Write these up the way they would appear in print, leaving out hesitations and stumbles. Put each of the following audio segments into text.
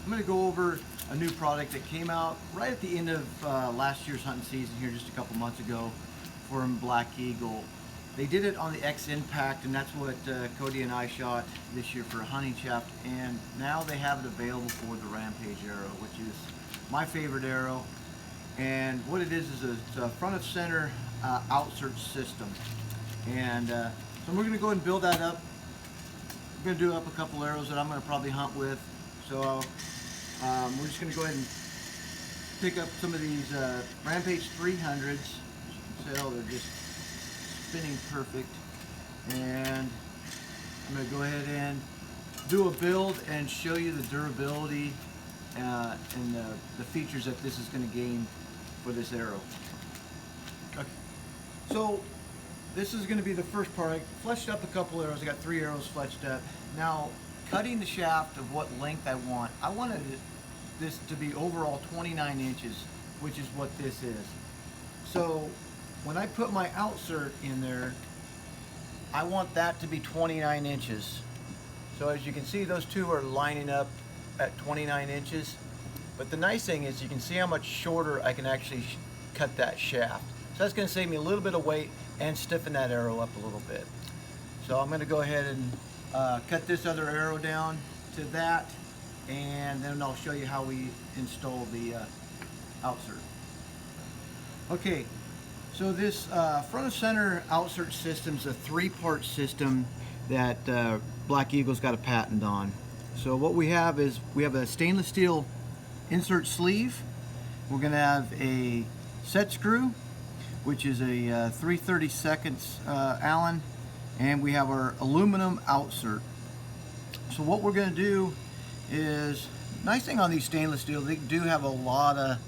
I'm going to go over a new product that came out right at the end of last year's hunting season here just a couple months ago from Blackeagle. They did it on the X Impact, and that's what Cody and I shot this year for a hunting shaft, and now they have it available for the Rampage arrow, which is my favorite arrow. And what it is a front of center outsert system. And so we're going to go ahead and build that up. We're going to do up a couple arrows that I'm going to probably hunt with. So we're just going to go ahead and pick up some of these Rampage 300s. As you can tell, they're just spinning perfect. And I'm going to go ahead and do a build and show you the durability and the features that this is going to gain for this arrow. Okay. So this is going to be the first part. I fleshed up a couple arrows. I got 3 arrows fleshed up. Now, cutting the shaft of what length I wanted this to be overall 29 inches, which is what this is. So when I put my outsert in there, I want that to be 29 inches. So as you can see, those two are lining up at 29 inches. But the nice thing is you can see how much shorter I can actually cut that shaft. So that's going to save me a little bit of weight and stiffen that arrow up a little bit. So I'm going to go ahead and cut this other arrow down to that, and then I'll show you how we install the outsert. Okay, so this front of center outsert system is a 3-part system that Blackeagle's got a patent on. So what we have is we have a stainless steel insert sleeve. We're going to have a set screw, which is a 3/32 Allen, and we have our aluminum outsert. So what we're going to do is, nice thing on these stainless steel, they do have a lot of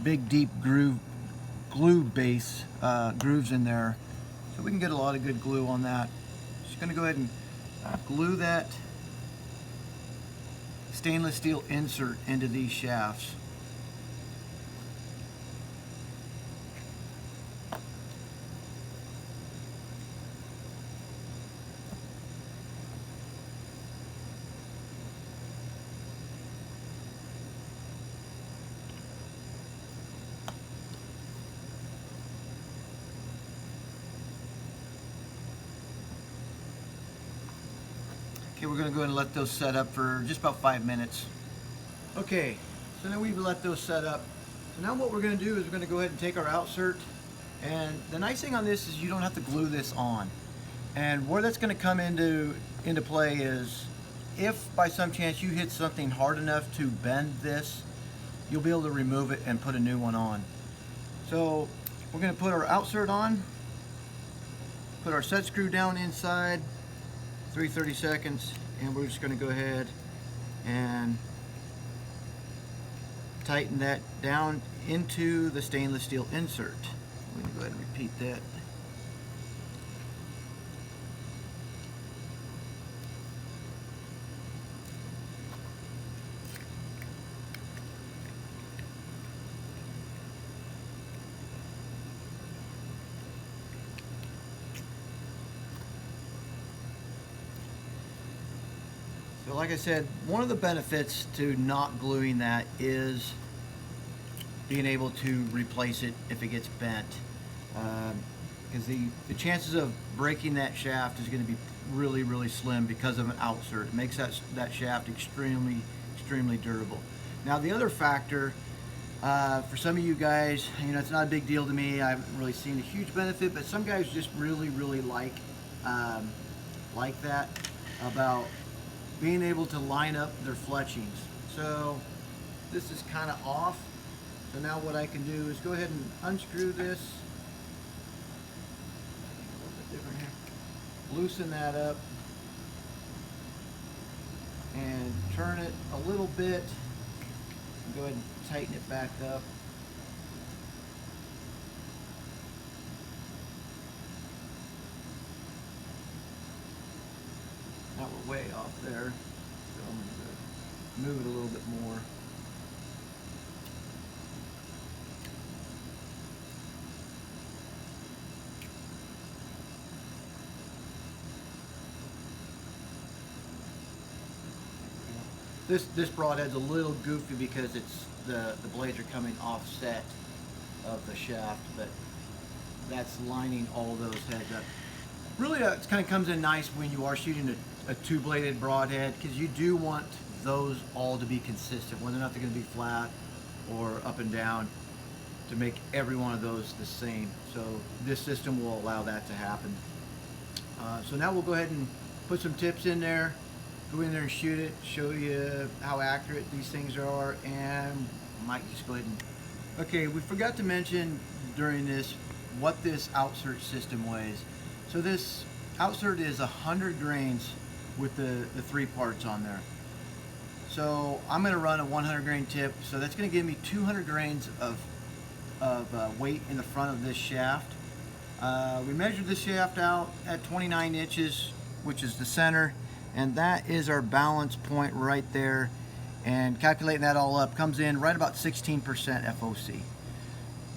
big deep glue base grooves in there, so we can get a lot of good glue on that. Just going to go ahead and glue that stainless steel insert into these shafts. Okay, we're going to go ahead and let those set up for just about 5 minutes. Okay, so now we've let those set up. So now what we're going to do is we're going to go ahead and take our outsert, and the nice thing on this is you don't have to glue this on. And where that's going to come into play is if by some chance you hit something hard enough to bend this, you'll be able to remove it and put a new one on. So we're going to put our outsert on, put our set screw down inside, 3/32, and we're just going to go ahead and tighten that down into the stainless steel insert. I'm going to go ahead and repeat that. So like I said, one of the benefits to not gluing that is being able to replace it if it gets bent. Because the chances of breaking that shaft is going to be really, really slim because of an outsert. It makes that shaft extremely, extremely durable. Now the other factor, for some of you guys, you know, it's not a big deal to me. I haven't really seen a huge benefit, but some guys just really, really like that about being able to line up their fletchings. So this is kind of off. So now what I can do is go ahead and unscrew this. A little bit different here. Loosen that up and turn it a little bit. And go ahead and tighten it back up. Now we're way off there, so I'm going to move it a little bit more. This broadhead's a little goofy because it's the blades are coming offset of the shaft, but that's lining all those heads up. Really, it kind of comes in nice when you are shooting a two-bladed broadhead, because you do want those all to be consistent, whether or not they're going to be flat or up and down, to make every one of those the same. So this system will allow that to happen. So now we'll go ahead and put some tips in there, go in there and shoot it, show you how accurate these things are, and might just go ahead and... Okay, we forgot to mention during this what this outsert system weighs. So this outsert is 100 grains with the 3 parts on there. So I'm going to run a 100 grain tip, so that's going to give me 200 grains of weight in the front of this shaft. We measured the shaft out at 29 inches, which is the center, and that is our balance point right there. And calculating that all up comes in right about 16% FOC.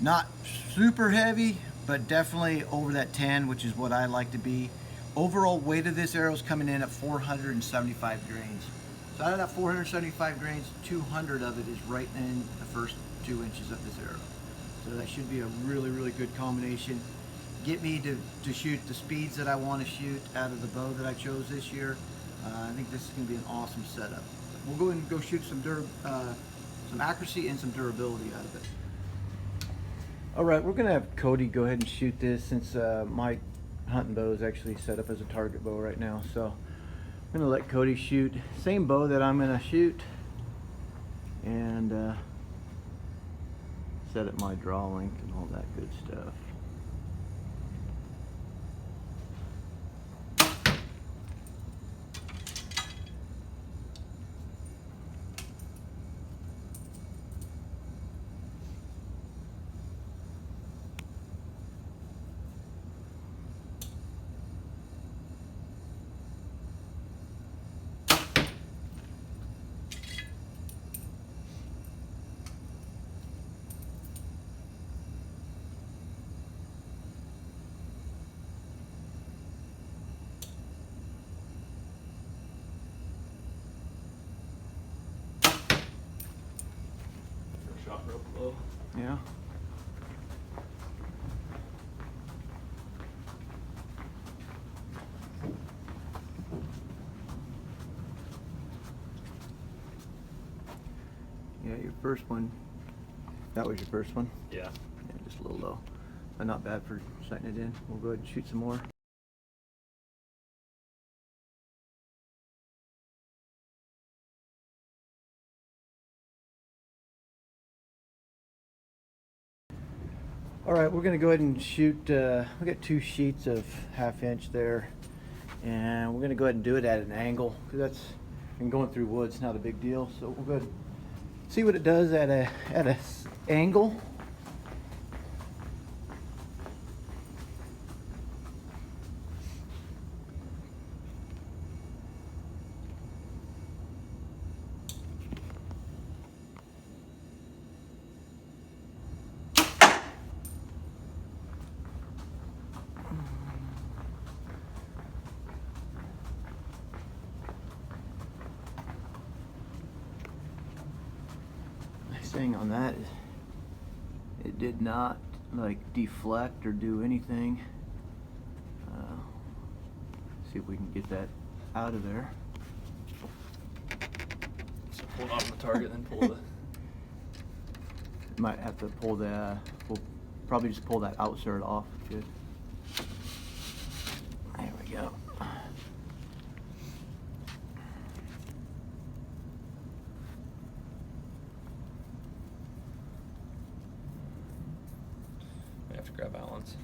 Not super heavy, but definitely over that 10, which is what I like to be. Overall weight of this arrow is coming in at 475 grains. So out of that 475 grains, 200 of it is right in the first 2 inches of this arrow. So that should be a really, really good combination. Get me to shoot the speeds that I want to shoot out of the bow that I chose this year. I think this is going to be an awesome setup. We'll go and go shoot some accuracy and some durability out of it. All right, we're going to have Cody go ahead and shoot this, since my hunting bow is actually set up as a target bow right now. So I'm going to let Cody shoot same bow that I'm going to shoot, and set up my draw length and all that good stuff. Shot real low. Yeah. Yeah, your first one. That was your first one? Yeah. Yeah, just a little low. But not bad for setting it in. We'll go ahead and shoot some more. All right, we're gonna go ahead and shoot, we got 2 sheets of 1/2 inch there, and we're gonna go ahead and do it at an angle, because that's, and going through wood's not a big deal. So we'll go ahead and see what it does at a angle. Thing on that is it did not like deflect or do anything. See if we can get that out of there. So pull it off the target, then pull the... Might have to pull the, we'll probably just pull that outsert off. Good. There we go. I have to grab balance.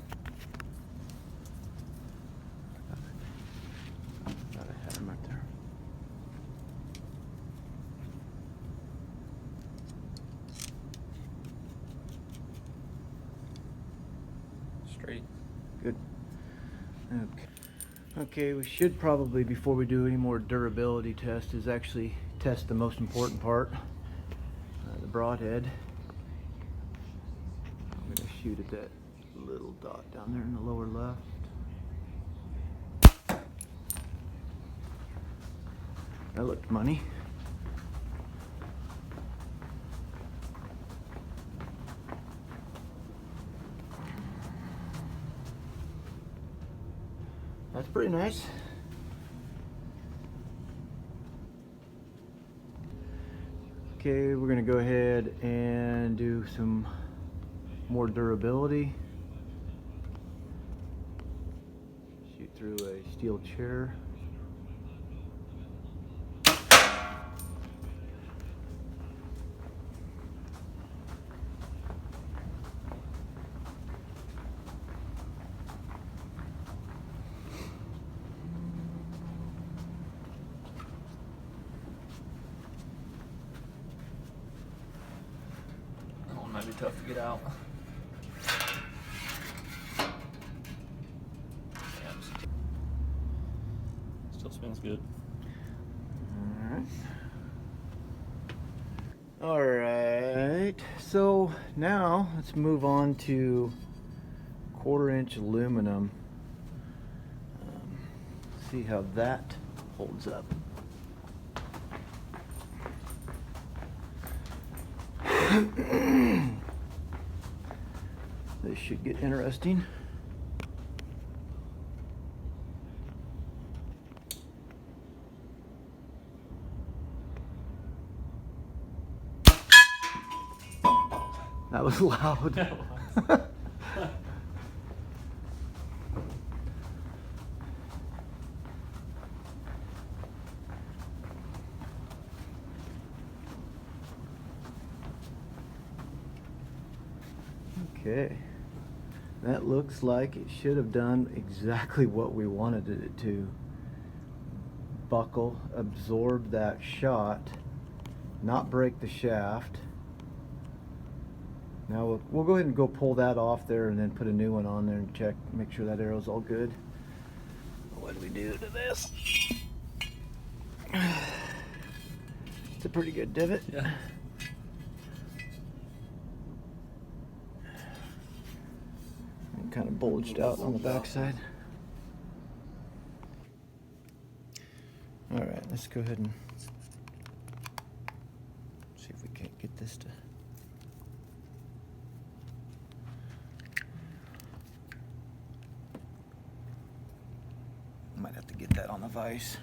Thought I had him right there. Straight. Good. Okay. Okay, we should probably, before we do any more durability tests, is actually test the most important part, the broadhead. I'm going to shoot at that little dot down there in the lower left. That looked money. That's pretty nice. Okay, we're gonna go ahead and do some more durability. Shoot through a steel chair. That one might be tough to get out. Still smells good. Alright, so now let's move on to 1/4" aluminum. See how that holds up. This should get interesting. That was loud. That Okay, that looks like it should have done exactly what we wanted it to. Buckle, absorb that shot, not break the shaft. Now we'll go ahead and go pull that off there and then put a new one on there and check, make sure that arrow's all good. What do we do to this? It's a pretty good divot. Yeah. And kind of bulged out on the backside. All right, let's go ahead and see if we can't get this to. Might have to get that on the vise.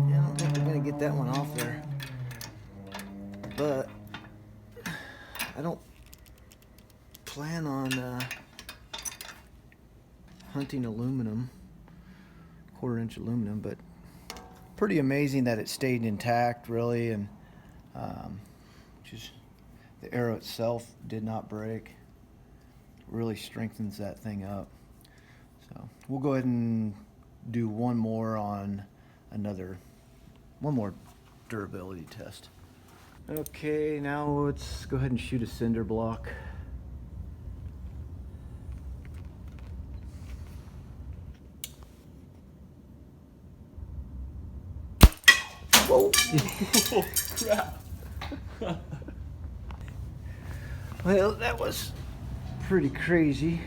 Yeah, I don't think we're gonna get that one off there, but I don't plan on hunting aluminum, 1/4" aluminum, but pretty amazing that it stayed intact, really, and just the arrow itself did not break. Really strengthens that thing up. So we'll go ahead and do one more on one more durability test. Okay, now let's go ahead and shoot a cinder block. Whoa! Oh, crap. Well, that was pretty crazy.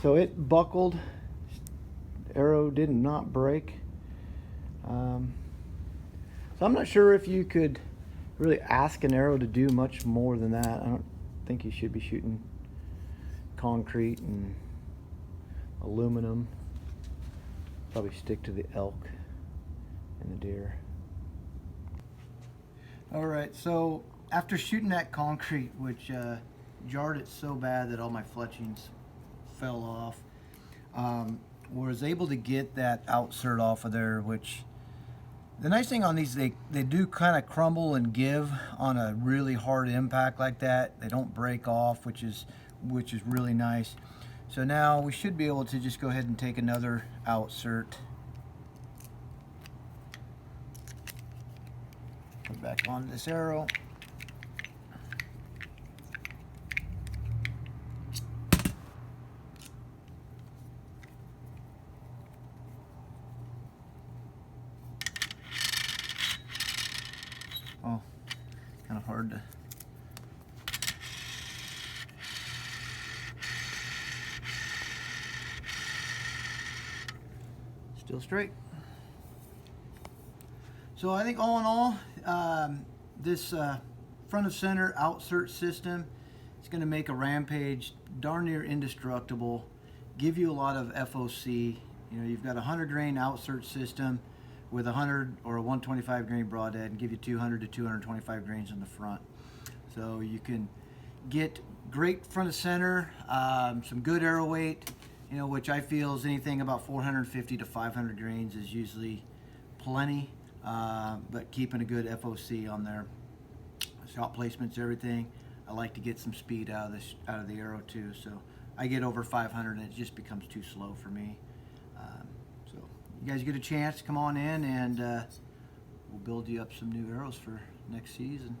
So it buckled. Arrow did not break. So I'm not sure if you could really ask an arrow to do much more than that. I don't think you should be shooting concrete and aluminum. Probably stick to the elk and the deer. All right, so after shooting that concrete, which jarred it so bad that all my fletchings fell off, was able to get that outsert off of there, which the nice thing on these, they do kind of crumble and give on a really hard impact like that. They don't break off, which is really nice. So now we should be able to just go ahead and take another outsert. Put back on this arrow. Oh, hard to. Still straight. So I think all in all, this front of center outsert system is going to make a Rampage darn near indestructible, give you a lot of FOC. You know, you've got a 100 grain outsert system with a 100 or a 125 grain broadhead and give you 200 to 225 grains in the front. So you can get great front of center, some good arrow weight, you know, which I feel is anything about 450 to 500 grains is usually plenty, but keeping a good FOC on there. Shot placements, everything. I like to get some speed out of the arrow too, so I get over 500 and it just becomes too slow for me. So you guys get a chance, come on in and we'll build you up some new arrows for next season.